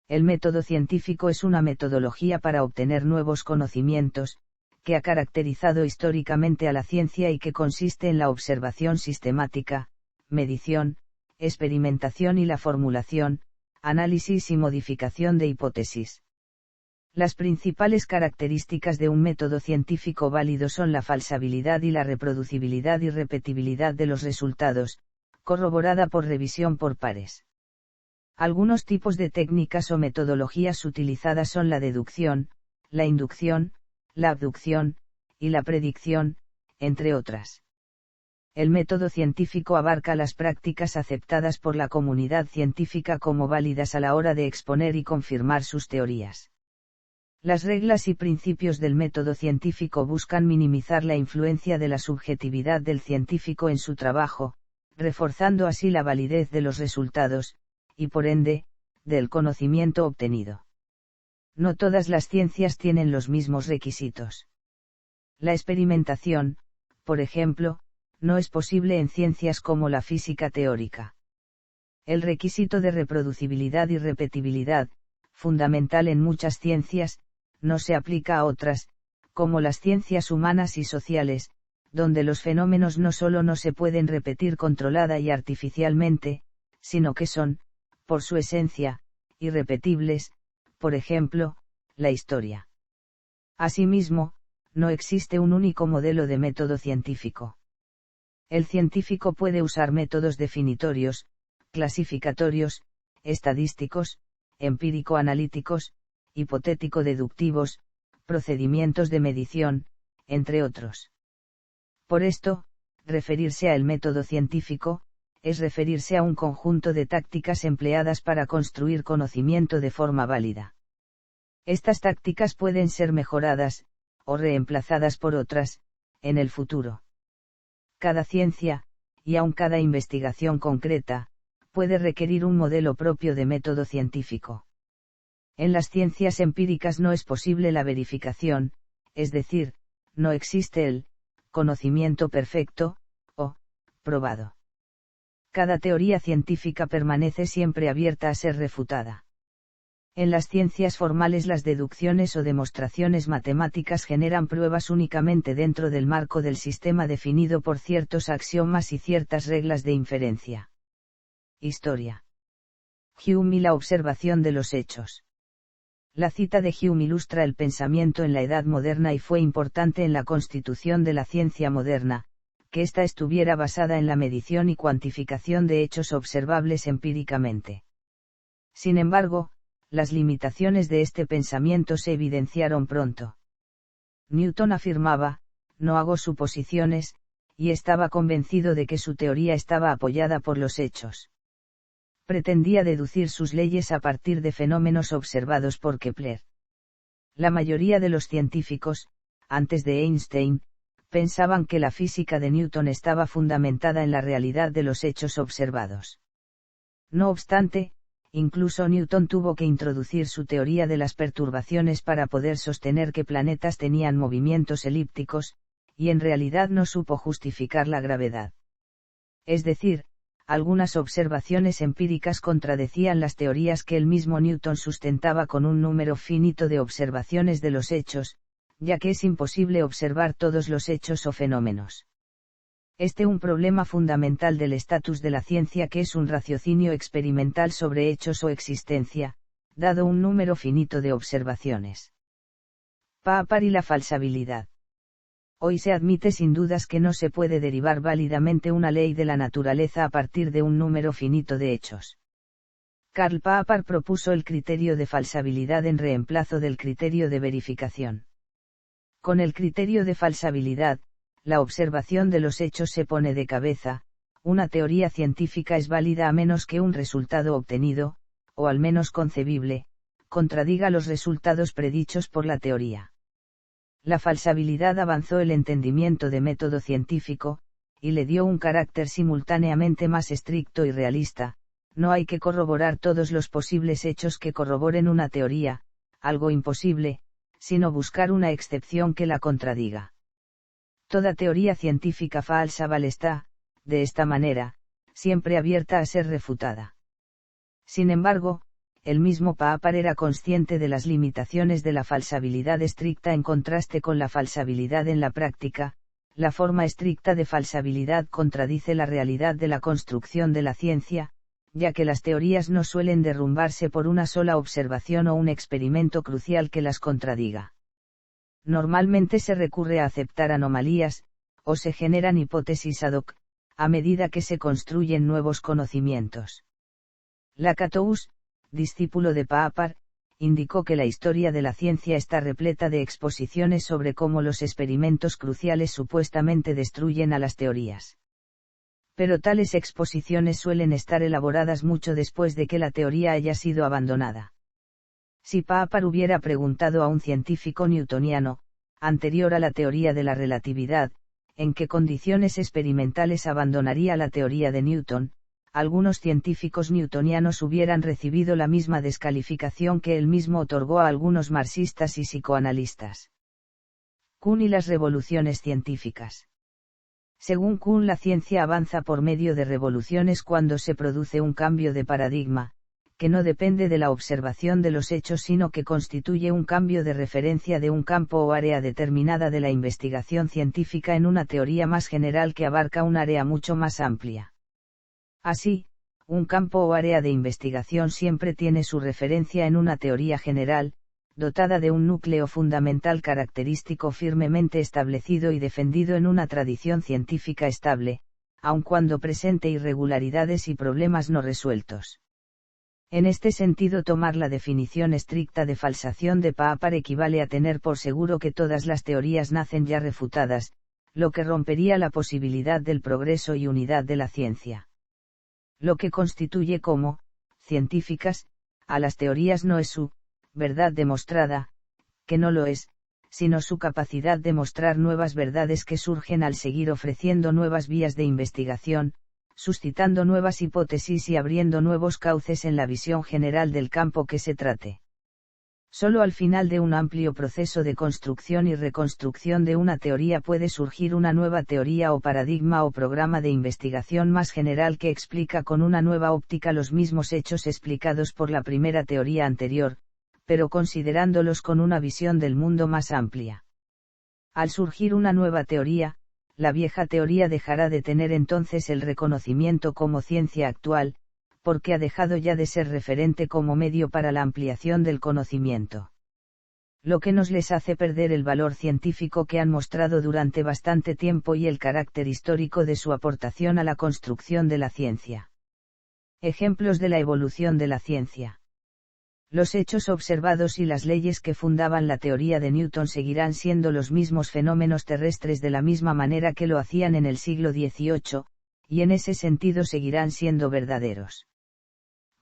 El método científico es una metodología para obtener nuevos conocimientos, que ha caracterizado históricamente a la ciencia y que consiste en la observación sistemática, medición, experimentación y la formulación, análisis y modificación de hipótesis. Las principales características de un método científico válido son la falsabilidad y la reproducibilidad y repetibilidad de los resultados, corroborada por revisión por pares. Algunos tipos de técnicas o metodologías utilizadas son la deducción, la inducción, la abducción, y la predicción, entre otras. El método científico abarca las prácticas aceptadas por la comunidad científica como válidas a la hora de exponer y confirmar sus teorías. Las reglas y principios del método científico buscan minimizar la influencia de la subjetividad del científico en su trabajo, reforzando así la validez de los resultados, y por ende, del conocimiento obtenido. No todas las ciencias tienen los mismos requisitos. La experimentación, por ejemplo, no es posible en ciencias como la física teórica. El requisito de reproducibilidad y repetibilidad, fundamental en muchas ciencias, no se aplica a otras, como las ciencias humanas y sociales, donde los fenómenos no solo no se pueden repetir controlada y artificialmente, sino que son, por su esencia, irrepetibles, por ejemplo, la historia. Asimismo, no existe un único modelo de método científico. El científico puede usar métodos definitorios, clasificatorios, estadísticos, empírico-analíticos, hipotético-deductivos, procedimientos de medición, entre otros. Por esto, referirse a el método científico, es referirse a un conjunto de tácticas empleadas para construir conocimiento de forma válida. Estas tácticas pueden ser mejoradas, o reemplazadas por otras, en el futuro. Cada ciencia, y aun cada investigación concreta, puede requerir un modelo propio de método científico. En las ciencias empíricas no es posible la verificación, es decir, no existe el conocimiento perfecto, o probado. Cada teoría científica permanece siempre abierta a ser refutada. En las ciencias formales las deducciones o demostraciones matemáticas generan pruebas únicamente dentro del marco del sistema definido por ciertos axiomas y ciertas reglas de inferencia. Historia. Hume y la observación de los hechos. La cita de Hume ilustra el pensamiento en la Edad Moderna y fue importante en la constitución de la ciencia moderna, que ésta estuviera basada en la medición y cuantificación de hechos observables empíricamente. Sin embargo, las limitaciones de este pensamiento se evidenciaron pronto. Newton afirmaba, no hago suposiciones, y estaba convencido de que su teoría estaba apoyada por los hechos. Pretendía deducir sus leyes a partir de fenómenos observados por Kepler. La mayoría de los científicos, antes de Einstein, pensaban que la física de Newton estaba fundamentada en la realidad de los hechos observados. No obstante, incluso Newton tuvo que introducir su teoría de las perturbaciones para poder sostener que planetas tenían movimientos elípticos, y en realidad no supo justificar la gravedad. Es decir, algunas observaciones empíricas contradecían las teorías que el mismo Newton sustentaba con un número finito de observaciones de los hechos, ya que es imposible observar todos los hechos o fenómenos. Un problema fundamental del estatus de la ciencia que es un raciocinio experimental sobre hechos o existencia, dado un número finito de observaciones. Papar y la falsabilidad. Hoy se admite sin dudas que no se puede derivar válidamente una ley de la naturaleza a partir de un número finito de hechos. Karl Popper propuso el criterio de falsabilidad en reemplazo del criterio de verificación. Con el criterio de falsabilidad, la observación de los hechos se pone de cabeza, una teoría científica es válida a menos que un resultado obtenido, o al menos concebible, contradiga los resultados predichos por la teoría. La falsabilidad avanzó el entendimiento de método científico, y le dio un carácter simultáneamente más estricto y realista. No hay que corroborar todos los posibles hechos que corroboren una teoría, algo imposible, sino buscar una excepción que la contradiga. Toda teoría científica falsa está, de esta manera, siempre abierta a ser refutada. Sin embargo, el mismo Papert era consciente de las limitaciones de la falsabilidad estricta en contraste con la falsabilidad en la práctica. La forma estricta de falsabilidad contradice la realidad de la construcción de la ciencia, ya que las teorías no suelen derrumbarse por una sola observación o un experimento crucial que las contradiga. Normalmente se recurre a aceptar anomalías, o se generan hipótesis ad hoc, a medida que se construyen nuevos conocimientos. Lacatous, discípulo de Papert, indicó que la historia de la ciencia está repleta de exposiciones sobre cómo los experimentos cruciales supuestamente destruyen a las teorías. Pero tales exposiciones suelen estar elaboradas mucho después de que la teoría haya sido abandonada. Si Papert hubiera preguntado a un científico newtoniano, anterior a la teoría de la relatividad, en qué condiciones experimentales abandonaría la teoría de Newton, algunos científicos newtonianos hubieran recibido la misma descalificación que él mismo otorgó a algunos marxistas y psicoanalistas. Kuhn y las revoluciones científicas. Según Kuhn, la ciencia avanza por medio de revoluciones cuando se produce un cambio de paradigma, que no depende de la observación de los hechos sino que constituye un cambio de referencia de un campo o área determinada de la investigación científica en una teoría más general que abarca un área mucho más amplia. Así, un campo o área de investigación siempre tiene su referencia en una teoría general, dotada de un núcleo fundamental característico firmemente establecido y defendido en una tradición científica estable, aun cuando presente irregularidades y problemas no resueltos. En este sentido, tomar la definición estricta de falsación de Papert equivale a tener por seguro que todas las teorías nacen ya refutadas, lo que rompería la posibilidad del progreso y unidad de la ciencia. Lo que constituye como científicas a las teorías no es su verdad demostrada, que no lo es, sino su capacidad de mostrar nuevas verdades que surgen al seguir ofreciendo nuevas vías de investigación, suscitando nuevas hipótesis y abriendo nuevos cauces en la visión general del campo que se trate. Solo al final de un amplio proceso de construcción y reconstrucción de una teoría puede surgir una nueva teoría o paradigma o programa de investigación más general que explica con una nueva óptica los mismos hechos explicados por la primera teoría anterior, pero considerándolos con una visión del mundo más amplia. Al surgir una nueva teoría, la vieja teoría dejará de tener entonces el reconocimiento como ciencia actual, porque ha dejado ya de ser referente como medio para la ampliación del conocimiento. Lo que nos les hace perder el valor científico que han mostrado durante bastante tiempo y el carácter histórico de su aportación a la construcción de la ciencia. Ejemplos de la evolución de la ciencia. Los hechos observados y las leyes que fundaban la teoría de Newton seguirán siendo los mismos fenómenos terrestres de la misma manera que lo hacían en el siglo XVIII, y en ese sentido seguirán siendo verdaderos.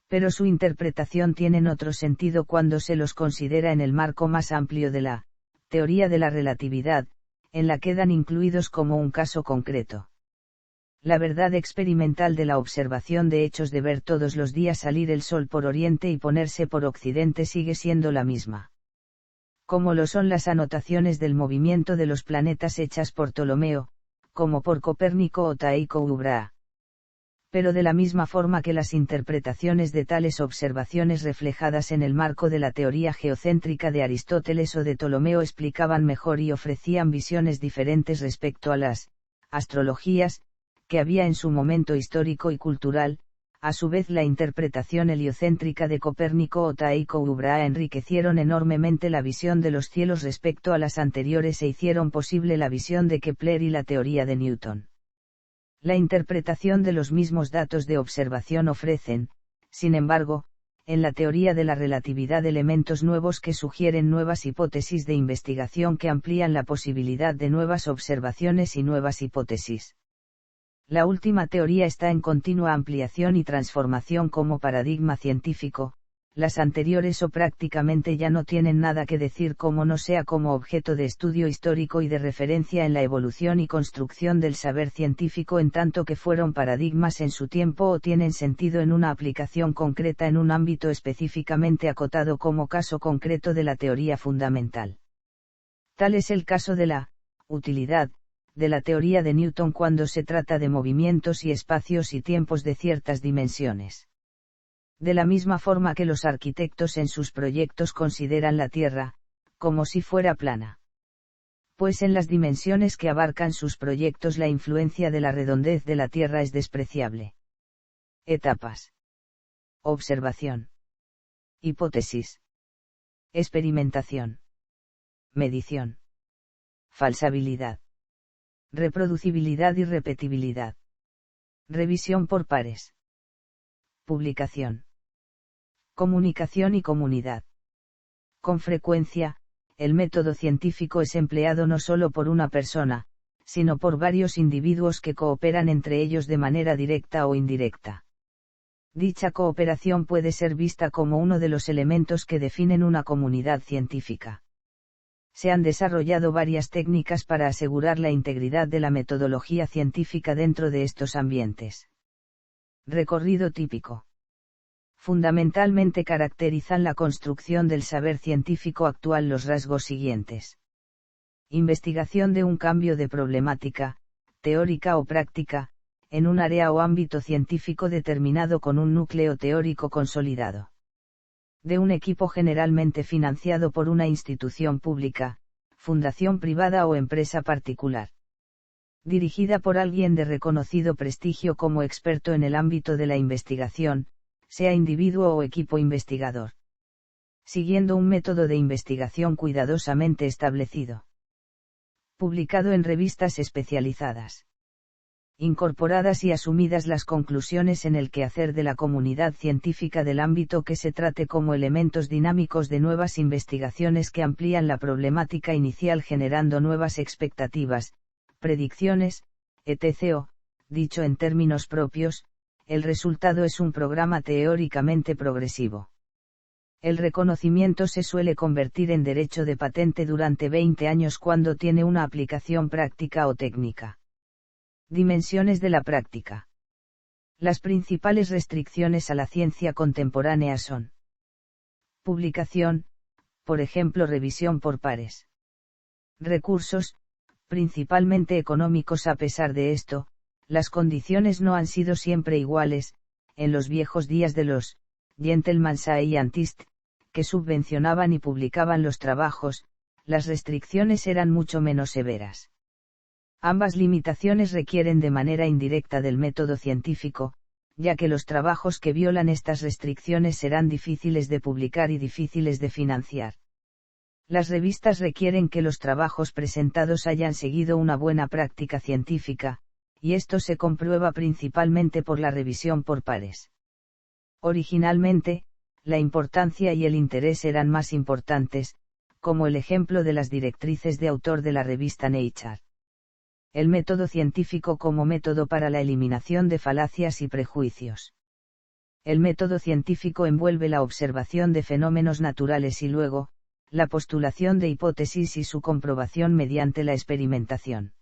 Pero su interpretación tiene otro sentido cuando se los considera en el marco más amplio de la teoría de la relatividad, en la que quedan incluidos como un caso concreto. La verdad experimental de la observación de hechos de ver todos los días salir el sol por oriente y ponerse por occidente sigue siendo la misma. Como lo son las anotaciones del movimiento de los planetas hechas por Ptolomeo, como por Copérnico o Tycho Brahe. Pero de la misma forma que las interpretaciones de tales observaciones reflejadas en el marco de la teoría geocéntrica de Aristóteles o de Ptolomeo explicaban mejor y ofrecían visiones diferentes respecto a las astrologías, que había en su momento histórico y cultural, a su vez la interpretación heliocéntrica de Copérnico o Tycho Brahe enriquecieron enormemente la visión de los cielos respecto a las anteriores e hicieron posible la visión de Kepler y la teoría de Newton. La interpretación de los mismos datos de observación ofrecen, sin embargo, en la teoría de la relatividad elementos nuevos que sugieren nuevas hipótesis de investigación que amplían la posibilidad de nuevas observaciones y nuevas hipótesis. La última teoría está en continua ampliación y transformación como paradigma científico, las anteriores o prácticamente ya no tienen nada que decir como no sea como objeto de estudio histórico y de referencia en la evolución y construcción del saber científico en tanto que fueron paradigmas en su tiempo o tienen sentido en una aplicación concreta en un ámbito específicamente acotado como caso concreto de la teoría fundamental. Tal es el caso de la utilidad de la teoría de Newton cuando se trata de movimientos y espacios y tiempos de ciertas dimensiones. De la misma forma que los arquitectos en sus proyectos consideran la Tierra, como si fuera plana. Pues en las dimensiones que abarcan sus proyectos la influencia de la redondez de la Tierra es despreciable. Etapas. Observación. Hipótesis. Experimentación. Medición. Falsabilidad. Reproducibilidad y repetibilidad. Revisión por pares. Publicación. Comunicación y comunidad. Con frecuencia, el método científico es empleado no solo por una persona, sino por varios individuos que cooperan entre ellos de manera directa o indirecta. Dicha cooperación puede ser vista como uno de los elementos que definen una comunidad científica. Se han desarrollado varias técnicas para asegurar la integridad de la metodología científica dentro de estos ambientes. Recorrido típico. Fundamentalmente caracterizan la construcción del saber científico actual los rasgos siguientes. Investigación de un cambio de problemática, teórica o práctica, en un área o ámbito científico determinado con un núcleo teórico consolidado. De un equipo generalmente financiado por una institución pública, fundación privada o empresa particular. Dirigida por alguien de reconocido prestigio como experto en el ámbito de la investigación, sea individuo o equipo investigador. Siguiendo un método de investigación cuidadosamente establecido. Publicado en revistas especializadas. Incorporadas y asumidas las conclusiones en el quehacer de la comunidad científica del ámbito que se trate como elementos dinámicos de nuevas investigaciones que amplían la problemática inicial generando nuevas expectativas, predicciones, etc. Dicho en términos propios, el resultado es un programa teóricamente progresivo. El reconocimiento se suele convertir en derecho de patente durante 20 años cuando tiene una aplicación práctica o técnica. Dimensiones de la práctica. Las principales restricciones a la ciencia contemporánea son: publicación, por ejemplo revisión por pares. Recursos, principalmente económicos. A pesar de esto, las condiciones no han sido siempre iguales. En los viejos días de los gentlemen scientists, que subvencionaban y publicaban los trabajos, las restricciones eran mucho menos severas. Ambas limitaciones requieren de manera indirecta del método científico, ya que los trabajos que violan estas restricciones serán difíciles de publicar y difíciles de financiar. Las revistas requieren que los trabajos presentados hayan seguido una buena práctica científica, y esto se comprueba principalmente por la revisión por pares. Originalmente, la importancia y el interés eran más importantes, como el ejemplo de las directrices de autor de la revista Nature. El método científico como método para la eliminación de falacias y prejuicios. El método científico envuelve la observación de fenómenos naturales y luego, la postulación de hipótesis y su comprobación mediante la experimentación.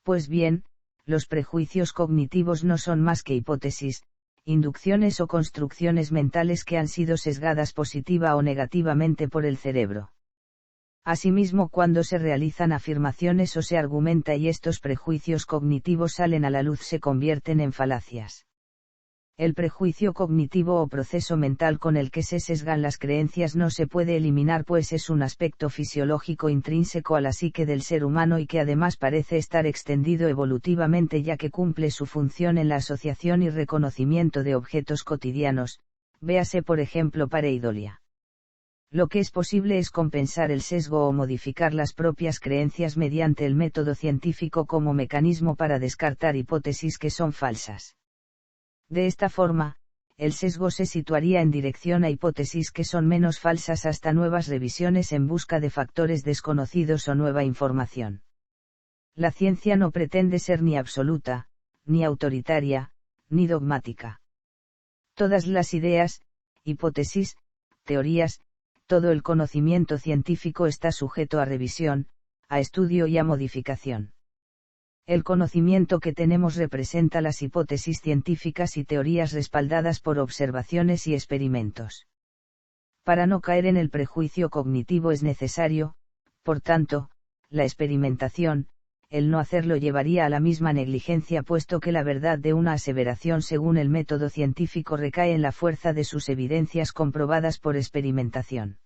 Pues bien, los prejuicios cognitivos no son más que hipótesis, inducciones o construcciones mentales que han sido sesgadas positiva o negativamente por el cerebro. Asimismo, cuando se realizan afirmaciones o se argumenta y estos prejuicios cognitivos salen a la luz, se convierten en falacias. El prejuicio cognitivo o proceso mental con el que se sesgan las creencias no se puede eliminar, pues es un aspecto fisiológico intrínseco a la psique del ser humano y que además parece estar extendido evolutivamente, ya que cumple su función en la asociación y reconocimiento de objetos cotidianos, véase por ejemplo pareidolia. Lo que es posible es compensar el sesgo o modificar las propias creencias mediante el método científico como mecanismo para descartar hipótesis que son falsas. De esta forma, el sesgo se situaría en dirección a hipótesis que son menos falsas hasta nuevas revisiones en busca de factores desconocidos o nueva información. La ciencia no pretende ser ni absoluta, ni autoritaria, ni dogmática. Todas las ideas, hipótesis, teorías, todo el conocimiento científico está sujeto a revisión, a estudio y a modificación. El conocimiento que tenemos representa las hipótesis científicas y teorías respaldadas por observaciones y experimentos. Para no caer en el prejuicio cognitivo es necesario, por tanto, la experimentación, el no hacerlo llevaría a la misma negligencia puesto que la verdad de una aseveración según el método científico recae en la fuerza de sus evidencias comprobadas por experimentación.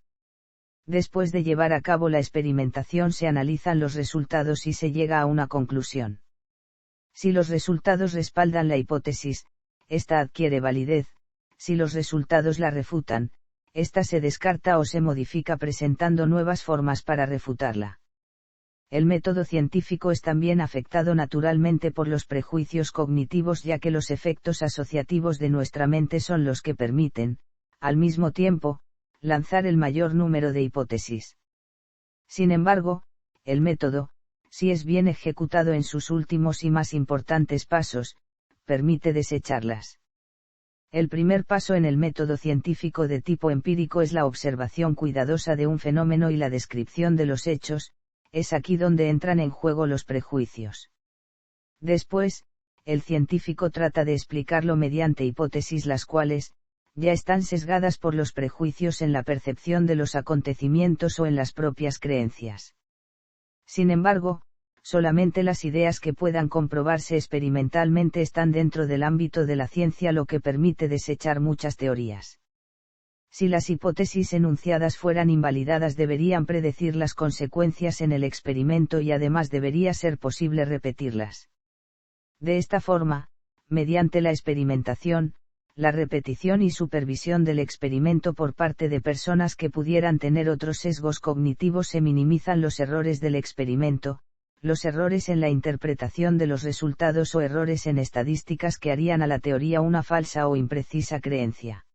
Después de llevar a cabo la experimentación se analizan los resultados y se llega a una conclusión. Si los resultados respaldan la hipótesis, ésta adquiere validez; si los resultados la refutan, ésta se descarta o se modifica presentando nuevas formas para refutarla. El método científico es también afectado naturalmente por los prejuicios cognitivos, ya que los efectos asociativos de nuestra mente son los que permiten, al mismo tiempo, lanzar el mayor número de hipótesis. Sin embargo, el método, si es bien ejecutado en sus últimos y más importantes pasos, permite desecharlas. El primer paso en el método científico de tipo empírico es la observación cuidadosa de un fenómeno y la descripción de los hechos. Es aquí donde entran en juego los prejuicios. Después, el científico trata de explicarlo mediante hipótesis las cuales, ya están sesgadas por los prejuicios en la percepción de los acontecimientos o en las propias creencias. Sin embargo, solamente las ideas que puedan comprobarse experimentalmente están dentro del ámbito de la ciencia, lo que permite desechar muchas teorías. Si las hipótesis enunciadas fueran invalidadas deberían predecir las consecuencias en el experimento y además debería ser posible repetirlas. De esta forma, mediante la experimentación, la repetición y supervisión del experimento por parte de personas que pudieran tener otros sesgos cognitivos, se minimizan los errores del experimento, los errores en la interpretación de los resultados o errores en estadísticas que harían a la teoría una falsa o imprecisa creencia.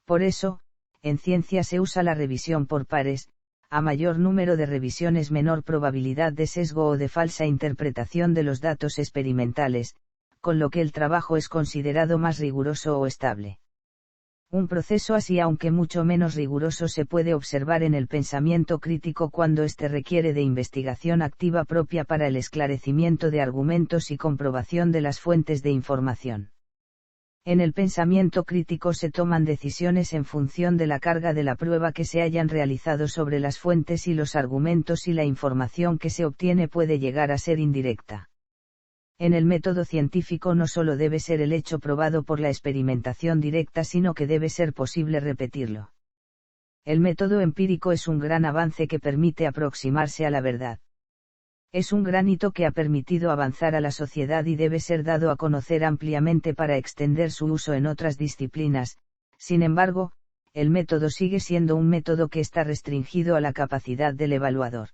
Por eso, en ciencia se usa la revisión por pares; a mayor número de revisiones menor probabilidad de sesgo o de falsa interpretación de los datos experimentales, con lo que el trabajo es considerado más riguroso o estable. Un proceso así, aunque mucho menos riguroso, se puede observar en el pensamiento crítico cuando éste requiere de investigación activa propia para el esclarecimiento de argumentos y comprobación de las fuentes de información. En el pensamiento crítico se toman decisiones en función de la carga de la prueba que se hayan realizado sobre las fuentes y los argumentos, y la información que se obtiene puede llegar a ser indirecta. En el método científico no solo debe ser el hecho probado por la experimentación directa, sino que debe ser posible repetirlo. El método empírico es un gran avance que permite aproximarse a la verdad. Es un gran hito que ha permitido avanzar a la sociedad y debe ser dado a conocer ampliamente para extender su uso en otras disciplinas. Sin embargo, el método sigue siendo un método que está restringido a la capacidad del evaluador.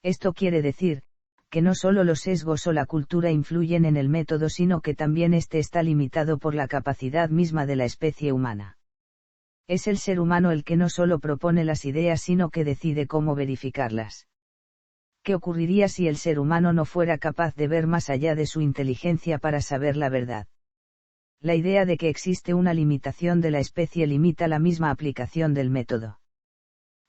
Esto quiere decir, que no solo los sesgos o la cultura influyen en el método, sino que también este está limitado por la capacidad misma de la especie humana. Es el ser humano el que no solo propone las ideas, sino que decide cómo verificarlas. ¿Qué ocurriría si el ser humano no fuera capaz de ver más allá de su inteligencia para saber la verdad? La idea de que existe una limitación de la especie limita la misma aplicación del método.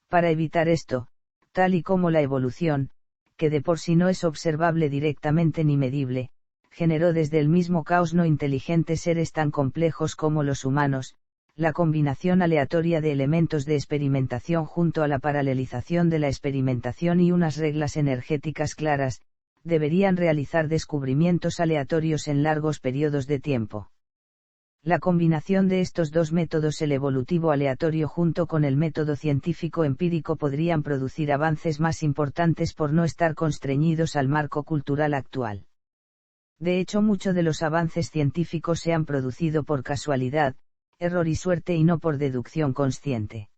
Para evitar esto, tal y como la evolución, que de por sí no es observable directamente ni medible, generó desde el mismo caos no inteligentes seres tan complejos como los humanos, la combinación aleatoria de elementos de experimentación junto a la paralelización de la experimentación y unas reglas energéticas claras, deberían realizar descubrimientos aleatorios en largos periodos de tiempo. La combinación de estos dos métodos, el evolutivo aleatorio junto con el método científico empírico, podrían producir avances más importantes por no estar constreñidos al marco cultural actual. De hecho, muchos de los avances científicos se han producido por casualidad, error y suerte, y no por deducción consciente.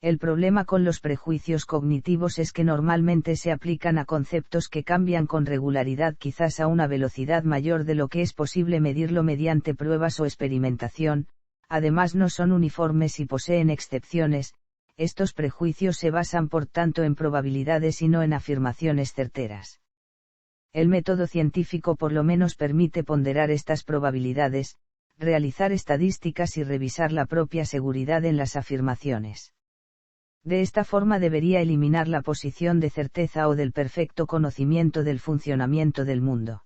El problema con los prejuicios cognitivos es que normalmente se aplican a conceptos que cambian con regularidad, quizás a una velocidad mayor de lo que es posible medirlo mediante pruebas o experimentación; además no son uniformes y poseen excepciones. Estos prejuicios se basan por tanto en probabilidades y no en afirmaciones certeras. El método científico por lo menos permite ponderar estas probabilidades, realizar estadísticas y revisar la propia seguridad en las afirmaciones. De esta forma debería eliminar la posición de certeza o del perfecto conocimiento del funcionamiento del mundo.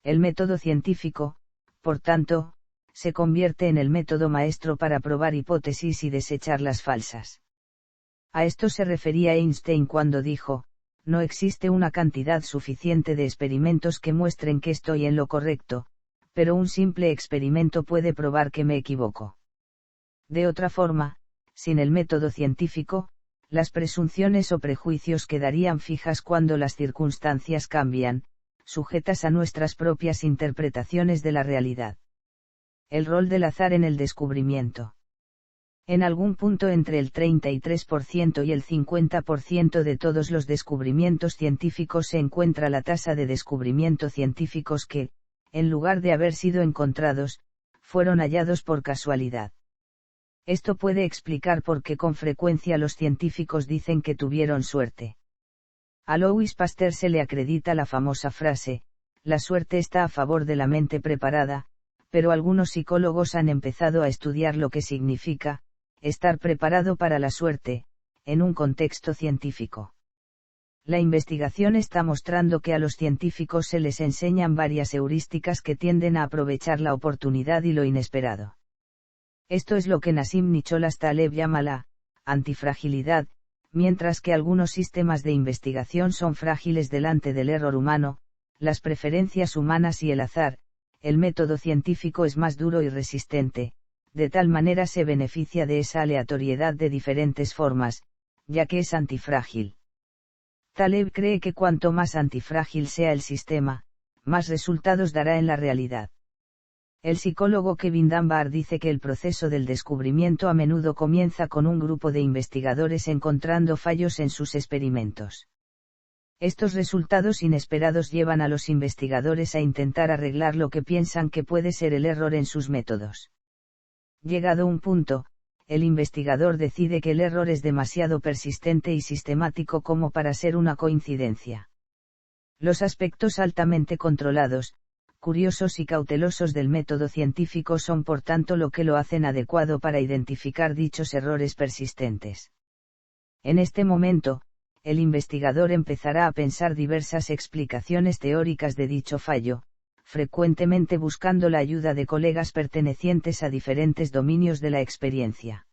El método científico, por tanto, se convierte en el método maestro para probar hipótesis y desechar las falsas. A esto se refería Einstein cuando dijo: no existe una cantidad suficiente de experimentos que muestren que estoy en lo correcto, pero un simple experimento puede probar que me equivoco. De otra forma, sin el método científico, las presunciones o prejuicios quedarían fijas cuando las circunstancias cambian, sujetas a nuestras propias interpretaciones de la realidad. El rol del azar en el descubrimiento. En algún punto entre el 33% y el 50% de todos los descubrimientos científicos se encuentra la tasa de descubrimiento científicos que, en lugar de haber sido encontrados, fueron hallados por casualidad. Esto puede explicar por qué con frecuencia los científicos dicen que tuvieron suerte. A Louis Pasteur se le acredita la famosa frase, la suerte está a favor de la mente preparada, pero algunos psicólogos han empezado a estudiar lo que significa, estar preparado para la suerte, en un contexto científico. La investigación está mostrando que a los científicos se les enseñan varias heurísticas que tienden a aprovechar la oportunidad y lo inesperado. Esto es lo que Nassim Nicholas Taleb llama la antifragilidad, mientras que algunos sistemas de investigación son frágiles delante del error humano, las preferencias humanas y el azar. El método científico es más duro y resistente, de tal manera se beneficia de esa aleatoriedad de diferentes formas, ya que es antifrágil. Taleb cree que cuanto más antifrágil sea el sistema, más resultados dará en la realidad. El psicólogo Kevin Dunbar dice que el proceso del descubrimiento a menudo comienza con un grupo de investigadores encontrando fallos en sus experimentos. Estos resultados inesperados llevan a los investigadores a intentar arreglar lo que piensan que puede ser el error en sus métodos. Llegado un punto, el investigador decide que el error es demasiado persistente y sistemático como para ser una coincidencia. Los aspectos altamente controlados, curiosos y cautelosos del método científico son por tanto lo que lo hacen adecuado para identificar dichos errores persistentes. En este momento, el investigador empezará a pensar diversas explicaciones teóricas de dicho fallo, frecuentemente buscando la ayuda de colegas pertenecientes a diferentes dominios de la experiencia.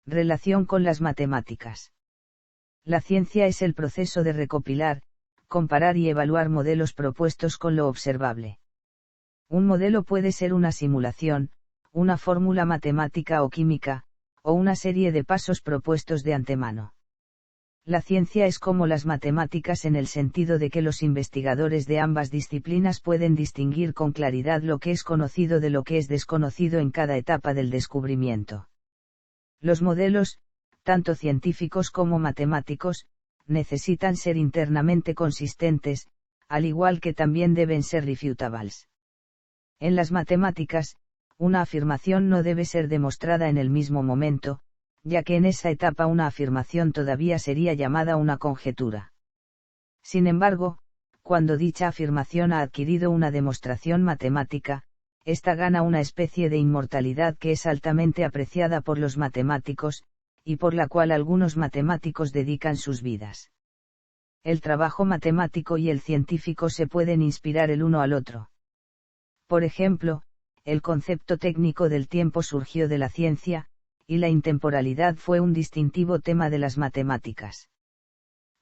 Relación con las matemáticas. La ciencia es el proceso de recopilar, comparar y evaluar modelos propuestos con lo observable. Un modelo puede ser una simulación, una fórmula matemática o química, o una serie de pasos propuestos de antemano. La ciencia es como las matemáticas en el sentido de que los investigadores de ambas disciplinas pueden distinguir con claridad lo que es conocido de lo que es desconocido en cada etapa del descubrimiento. Los modelos, tanto científicos como matemáticos, necesitan ser internamente consistentes, al igual que también deben ser refutables. En las matemáticas, una afirmación no debe ser demostrada en el mismo momento, ya que en esa etapa una afirmación todavía sería llamada una conjetura. Sin embargo, cuando dicha afirmación ha adquirido una demostración matemática, ésta gana una especie de inmortalidad que es altamente apreciada por los matemáticos, y por la cual algunos matemáticos dedican sus vidas. El trabajo matemático y el científico se pueden inspirar el uno al otro. Por ejemplo, el concepto técnico del tiempo surgió de la ciencia, y la intemporalidad fue un distintivo tema de las matemáticas.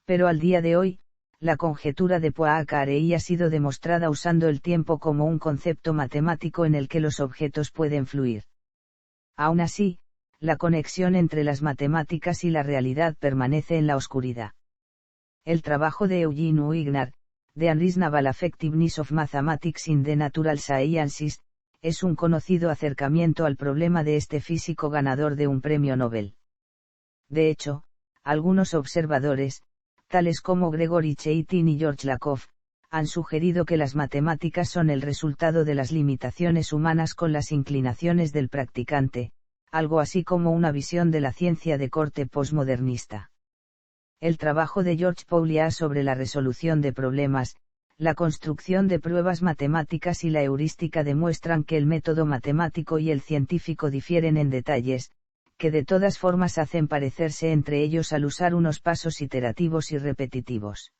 Pero al día de hoy, la conjetura de Poincaré ha sido demostrada usando el tiempo como un concepto matemático en el que los objetos pueden fluir. Aún así, la conexión entre las matemáticas y la realidad permanece en la oscuridad. El trabajo de Eugene Wigner, The Unreasonable Effectiveness of Mathematics in the Natural Sciences, es un conocido acercamiento al problema de este físico ganador de un premio Nobel. De hecho, algunos observadores, tales como Gregory Chaitin y George Lakoff, han sugerido que las matemáticas son el resultado de las limitaciones humanas con las inclinaciones del practicante, algo así como una visión de la ciencia de corte postmodernista. El trabajo de George Pouliot sobre la resolución de problemas, la construcción de pruebas matemáticas y la heurística demuestran que el método matemático y el científico difieren en detalles, que de todas formas hacen parecerse entre ellos al usar unos pasos iterativos y repetitivos.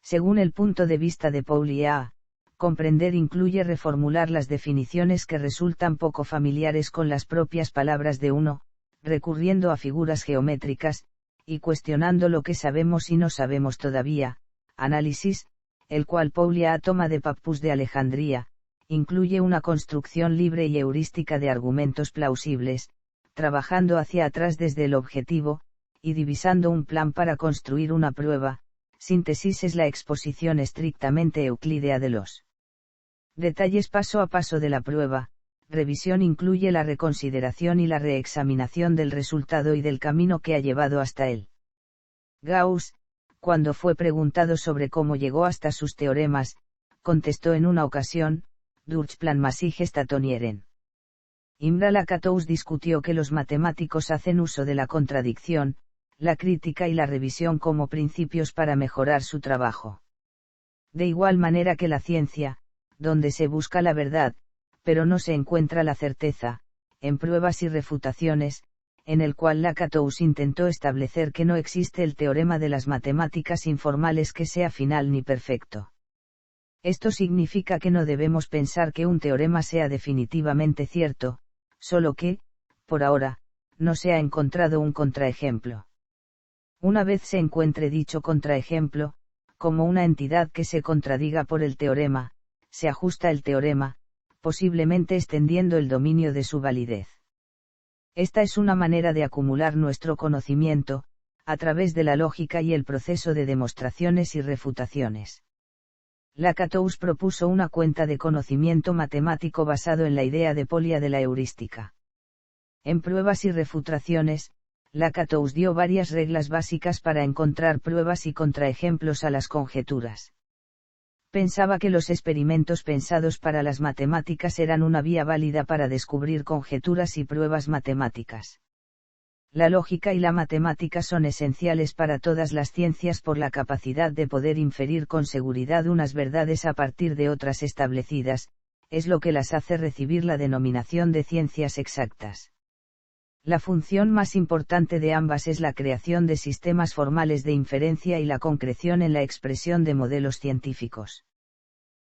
Según el punto de vista de Pouliot, comprender incluye reformular las definiciones que resultan poco familiares con las propias palabras de uno, recurriendo a figuras geométricas, y cuestionando lo que sabemos y no sabemos todavía, análisis, el cual Paulia toma de Pappus de Alejandría, incluye una construcción libre y heurística de argumentos plausibles, trabajando hacia atrás desde el objetivo, y divisando un plan para construir una prueba. Síntesis es la exposición estrictamente euclídea de los detalles paso a paso de la prueba. Revisión incluye la reconsideración y la reexaminación del resultado y del camino que ha llevado hasta él. Gauss, cuando fue preguntado sobre cómo llegó hasta sus teoremas, contestó en una ocasión, Durchplanmäßig Statonieren. Imre Lakatos discutió que los matemáticos hacen uso de la contradicción, la crítica y la revisión como principios para mejorar su trabajo. De igual manera que la ciencia, donde se busca la verdad, pero no se encuentra la certeza, en pruebas y refutaciones, en el cual Lakatos intentó establecer que no existe el teorema de las matemáticas informales que sea final ni perfecto. Esto significa que no debemos pensar que un teorema sea definitivamente cierto, solo que, por ahora, no se ha encontrado un contraejemplo. Una vez se encuentre dicho contraejemplo, como una entidad que se contradiga por el teorema, se ajusta el teorema, posiblemente extendiendo el dominio de su validez. Esta es una manera de acumular nuestro conocimiento, a través de la lógica y el proceso de demostraciones y refutaciones. Lakatos propuso una cuenta de conocimiento matemático basado en la idea de Polya de la heurística. En pruebas y refutaciones, Lakatos dio varias reglas básicas para encontrar pruebas y contraejemplos a las conjeturas. Pensaba que los experimentos pensados para las matemáticas eran una vía válida para descubrir conjeturas y pruebas matemáticas. La lógica y la matemática son esenciales para todas las ciencias por la capacidad de poder inferir con seguridad unas verdades a partir de otras establecidas, es lo que las hace recibir la denominación de ciencias exactas. La función más importante de ambas es la creación de sistemas formales de inferencia y la concreción en la expresión de modelos científicos.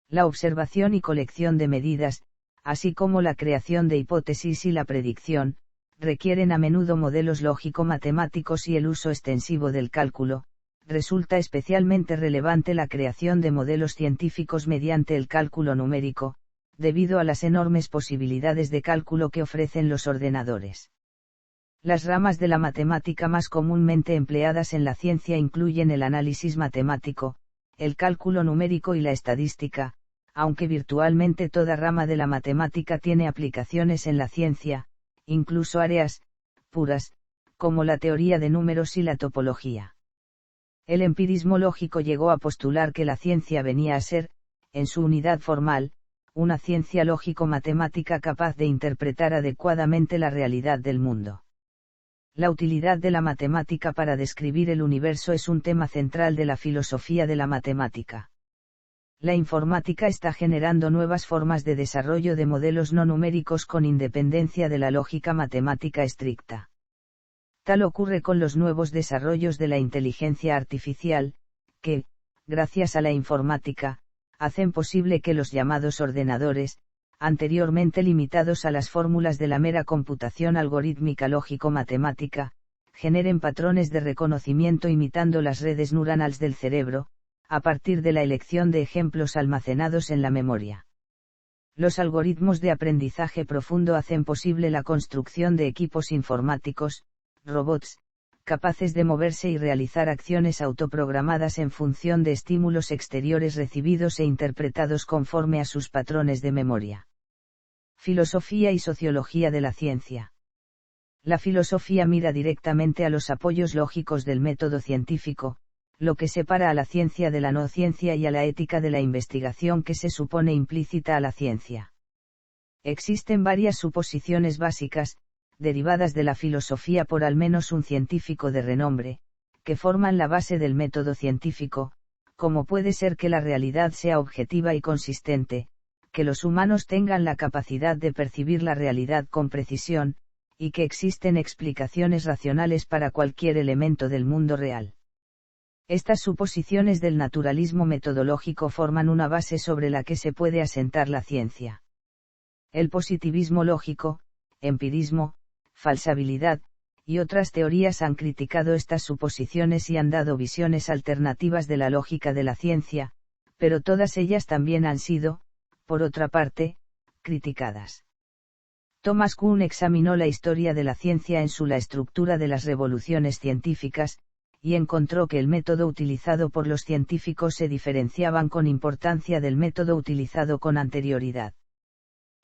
La observación y colección de medidas, así como la creación de hipótesis y la predicción, requieren a menudo modelos lógico-matemáticos y el uso extensivo del cálculo. Resulta especialmente relevante la creación de modelos científicos mediante el cálculo numérico, debido a las enormes posibilidades de cálculo que ofrecen los ordenadores. Las ramas de la matemática más comúnmente empleadas en la ciencia incluyen el análisis matemático, el cálculo numérico y la estadística, aunque virtualmente toda rama de la matemática tiene aplicaciones en la ciencia, incluso áreas puras, como la teoría de números y la topología. El empirismo lógico llegó a postular que la ciencia venía a ser, en su unidad formal, una ciencia lógico-matemática capaz de interpretar adecuadamente la realidad del mundo. La utilidad de la matemática para describir el universo es un tema central de la filosofía de la matemática. La informática está generando nuevas formas de desarrollo de modelos no numéricos con independencia de la lógica matemática estricta. Tal ocurre con los nuevos desarrollos de la inteligencia artificial, que, gracias a la informática, hacen posible que los llamados ordenadores, anteriormente limitados a las fórmulas de la mera computación algorítmica lógico-matemática, generen patrones de reconocimiento imitando las redes neuronales del cerebro, a partir de la elección de ejemplos almacenados en la memoria. Los algoritmos de aprendizaje profundo hacen posible la construcción de equipos informáticos, robots, capaces de moverse y realizar acciones autoprogramadas en función de estímulos exteriores recibidos e interpretados conforme a sus patrones de memoria. Filosofía y sociología de la ciencia. La filosofía mira directamente a los apoyos lógicos del método científico, lo que separa a la ciencia de la no ciencia y a la ética de la investigación que se supone implícita a la ciencia. Existen varias suposiciones básicas, derivadas de la filosofía por al menos un científico de renombre, que forman la base del método científico, como puede ser que la realidad sea objetiva y consistente, que los humanos tengan la capacidad de percibir la realidad con precisión, y que existen explicaciones racionales para cualquier elemento del mundo real. Estas suposiciones del naturalismo metodológico forman una base sobre la que se puede asentar la ciencia. El positivismo lógico, empirismo, falsabilidad, y otras teorías han criticado estas suposiciones y han dado visiones alternativas de la lógica de la ciencia, pero todas ellas también han sido, por otra parte, criticadas. Thomas Kuhn examinó la historia de la ciencia en la estructura de las revoluciones científicas, y encontró que el método utilizado por los científicos se diferenciaban con importancia del método utilizado con anterioridad.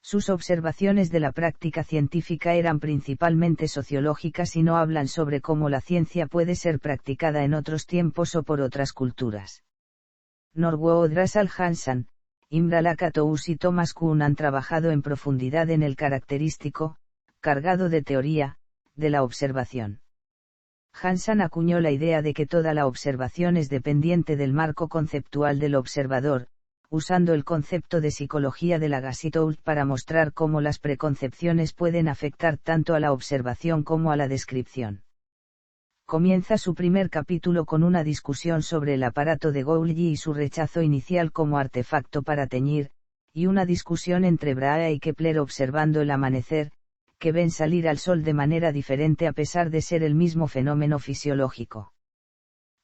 Sus observaciones de la práctica científica eran principalmente sociológicas y no hablan sobre cómo la ciencia puede ser practicada en otros tiempos o por otras culturas. Norwood Russell Hansen, Imre Lakatos y Thomas Kuhn han trabajado en profundidad en el característico, cargado de teoría, de la observación. Hansen acuñó la idea de que toda la observación es dependiente del marco conceptual del observador, usando el concepto de psicología de Lagasse-Tout para mostrar cómo las preconcepciones pueden afectar tanto a la observación como a la descripción. Comienza su primer capítulo con una discusión sobre el aparato de Golgi y su rechazo inicial como artefacto para teñir, y una discusión entre Brahe y Kepler observando el amanecer, que ven salir al sol de manera diferente a pesar de ser el mismo fenómeno fisiológico.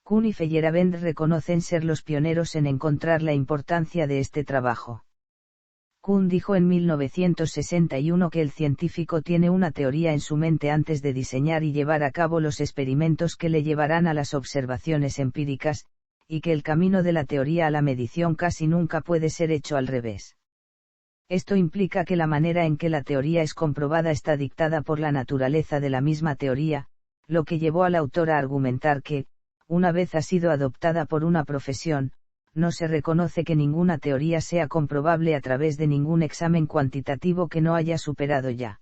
Kuhn y Feyerabend reconocen ser los pioneros en encontrar la importancia de este trabajo. Kuhn dijo en 1961 que el científico tiene una teoría en su mente antes de diseñar y llevar a cabo los experimentos que le llevarán a las observaciones empíricas, y que el camino de la teoría a la medición casi nunca puede ser hecho al revés. Esto implica que la manera en que la teoría es comprobada está dictada por la naturaleza de la misma teoría, lo que llevó al autor a argumentar que, una vez ha sido adoptada por una profesión, no se reconoce que ninguna teoría sea comprobable a través de ningún examen cuantitativo que no haya superado ya.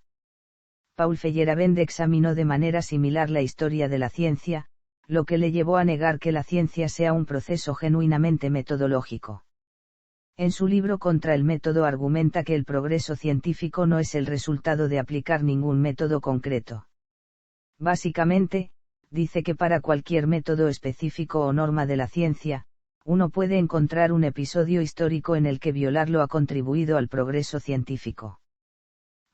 Paul Feyerabend examinó de manera similar la historia de la ciencia, lo que le llevó a negar que la ciencia sea un proceso genuinamente metodológico. En su libro Contra el método argumenta que el progreso científico no es el resultado de aplicar ningún método concreto. Básicamente, dice que para cualquier método específico o norma de la ciencia, uno puede encontrar un episodio histórico en el que violarlo ha contribuido al progreso científico.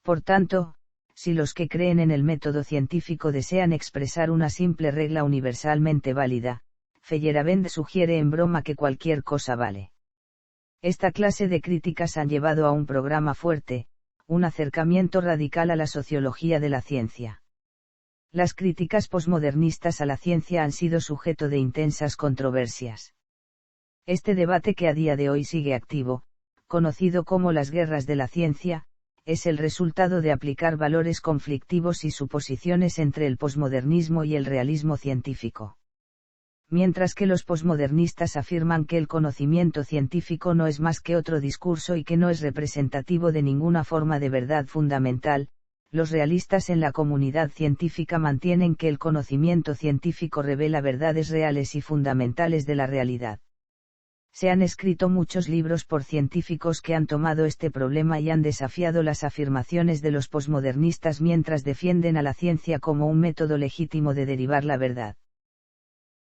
Por tanto, si los que creen en el método científico desean expresar una simple regla universalmente válida, Feyerabend sugiere en broma que cualquier cosa vale. Esta clase de críticas han llevado a un programa fuerte, un acercamiento radical a la sociología de la ciencia. Las críticas posmodernistas a la ciencia han sido sujeto de intensas controversias. Este debate que a día de hoy sigue activo, conocido como las guerras de la ciencia, es el resultado de aplicar valores conflictivos y suposiciones entre el posmodernismo y el realismo científico. Mientras que los posmodernistas afirman que el conocimiento científico no es más que otro discurso y que no es representativo de ninguna forma de verdad fundamental, los realistas en la comunidad científica mantienen que el conocimiento científico revela verdades reales y fundamentales de la realidad. Se han escrito muchos libros por científicos que han tomado este problema y han desafiado las afirmaciones de los posmodernistas mientras defienden a la ciencia como un método legítimo de derivar la verdad.